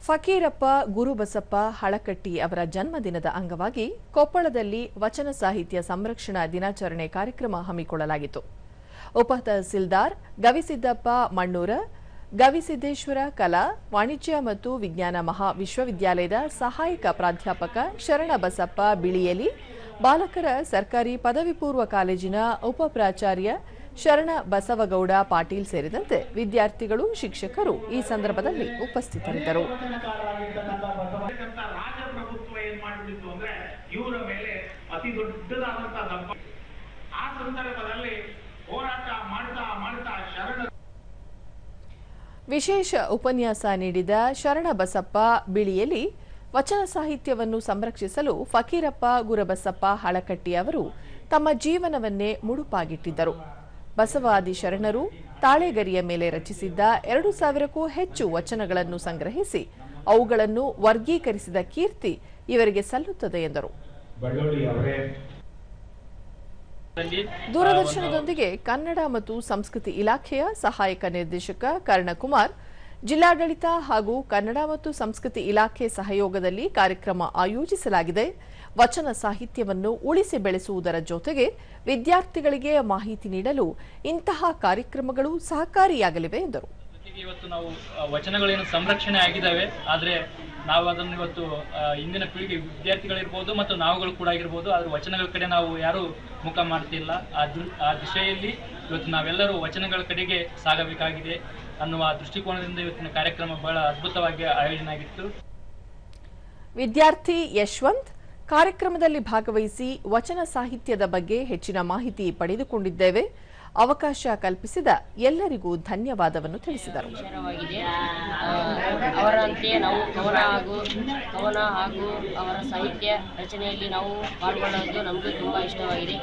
ಫಕೀರಪ್ಪ ಗುರುಬಸಪ್ಪ ಹಳಕಟ್ಟಿ ಅವರ ಜನ್ಮದಿನದ ಅಂಗವಾಗಿ ಕೊಪ್ಪಳದಲ್ಲಿ ವಚನ ಸಾಹಿತ್ಯ ಸಂರಕ್ಷಣಾ ದಿನಾಚರಣೆ ಕಾರ್ಯಕ್ರಮ ಹಮ್ಮಿಕೊಳ್ಳಲಾಗಿತ್ತು. ಉಪ ತಹಸೀಲ್ದಾರ್ ಗವಿಸಿದ್ದಪ್ಪ ಮಣ್ಣೂರ, ಗವಿಸಿದ್ದೇಶ್ವರ ಕಲಾ, ವಾಣಿಜ್ಯ ಮತ್ತು ವಿಜ್ಞಾನ ಮಹಾವಿಶ್ವವಿದ್ಯಾಲಯದ ಸಹಾಯಕ ಪ್ರಾಧ್ಯಾಪಕ ಶರಣಬಸಪ್ಪ ಬಿಳಿಯಲಿ, ಬಾಲಕರ ಸರ್ಕಾರಿ ಪದವಿ ಪೂರ್ವ ಕಾಲೇಜಿನ ಉಪ ಪ್ರಾಚಾರ್ಯ ಶರಣ ಬಸವಗೌಡ ಪಾಟೀಲ್ ಸೇರಿದಂತೆ ವಿದ್ಯಾರ್ಥಿಗಳು, ಶಿಕ್ಷಕರು ಈ ಸಂದರ್ಭದಲ್ಲಿ ಉಪಸ್ಥಿತರಿದ್ದರು. ವಿಶೇಷ ಉಪನ್ಯಾಸ ನೀಡಿದ ಶರಣಬಸಪ್ಪ ಬಿಳಿಯಲಿ, ವಚನ ಸಾಹಿತ್ಯವನ್ನು ಸಂರಕ್ಷಿಸಲು ಫಕೀರಪ್ಪ ಗುರುಬಸಪ್ಪ ಹಳಕಟ್ಟಿ ಅವರು ತಮ್ಮ ಜೀವನವನ್ನೇ ಮುಡುಪಾಗಿಟ್ಟಿದ್ದರು. ಬಸವಾದಿ ಶರಣರು ತಾಳೆಗರಿಯ ಮೇಲೆ ರಚಿಸಿದ್ದ 2000ಕ್ಕೂ ಹೆಚ್ಚು ವಚನಗಳನ್ನು ಸಂಗ್ರಹಿಸಿ ಅವುಗಳನ್ನು ವರ್ಗೀಕರಿಸಿದ ಕೀರ್ತಿ ಇವರಿಗೆ ಸಲ್ಲುತ್ತದೆ ಎಂದರು. ದೂರದರ್ಶನದೊಂದಿಗೆ ಕನ್ನಡ ಮತ್ತು ಸಂಸ್ಕೃತಿ ಇಲಾಖೆಯ ಸಹಾಯಕ ನಿರ್ದೇಶಕ ಕರ್ಣಕುಮಾರ್, ಜಿಲ್ಲಾಡಳಿತ ಹಾಗೂ ಕನ್ನಡ ಮತ್ತು ಸಂಸ್ಕೃತಿ ಇಲಾಖೆ ಸಹಯೋಗದಲ್ಲಿ ಕಾರ್ಯಕ್ರಮ ಆಯೋಜಿಸಲಾಗಿದೆ. ವಚನ ಸಾಹಿತ್ಯವನ್ನು ಉಳಿಸಿ ಬೆಳೆಸುವುದರ ಜೊತೆಗೆ ವಿದ್ಯಾರ್ಥಿಗಳಿಗೆ ಮಾಹಿತಿ ನೀಡಲು ಇಂತಹ ಕಾರ್ಯಕ್ರಮಗಳು ಸಹಕಾರಿಯಾಗಲಿವೆ ಎಂದರು. ಇವತ್ತು ನಾವು ವಚನಗಳೇನು ಸಂರಕ್ಷಣೆ ಆಗಿದ್ದಾವೆ, ಆದರೆ ನಾವು ಅದನ್ನು ಇವತ್ತು ಇಂದಿನ ಪೀಳಿಗೆ ವಿದ್ಯಾರ್ಥಿಗಳಿರ್ಬೋದು ಮತ್ತು ನಾವುಗಳು ಕೂಡ ಆಗಿರ್ಬೋದು, ಆದ್ರೆ ವಚನಗಳ ಕಡೆ ನಾವು ಯಾರು ಮುಖ ಮಾಡ್ತಿಲ್ಲ. ಆ ದಿಶೆಯಲ್ಲಿ ಇವತ್ತು ನಾವೆಲ್ಲರೂ ವಚನಗಳ ಕಡೆಗೆ ಸಾಗಬೇಕಾಗಿದೆ ಅನ್ನುವ ದೃಷ್ಟಿಕೋನದಿಂದ ಇವತ್ತಿನ ಕಾರ್ಯಕ್ರಮ ಬಹಳ ಅದ್ಭುತವಾಗಿ ಆಯೋಜನೆ ಆಗಿತ್ತು. ವಿದ್ಯಾರ್ಥಿ ಯಶವಂತ್ ಕಾರ್ಯಕ್ರಮದಲ್ಲಿ ಭಾಗವಹಿಸಿ ವಚನ ಸಾಹಿತ್ಯದ ಬಗ್ಗೆ ಹೆಚ್ಚಿನ ಮಾಹಿತಿ ಪಡೆದುಕೊಂಡಿದ್ದೇವೆ. ಅವಕಾಶ ಕಲ್ಪಿಸಿದ ಎಲ್ಲರಿಗೂ ಧನ್ಯವಾದವನ್ನು ತಿಳಿಸಿದರು. ಅವರಂತೆ ನಾವು ಕವನ ಹಾಗೂ ಅವರ ಸಾಹಿತ್ಯ ರಚನೆಯಲ್ಲಿ ನಾವು ಪಾಲ್ಗೊಳ್ಳೋದು ನಮಗೆ ತುಂಬಾ ಇಷ್ಟವಾಗಿದೆ.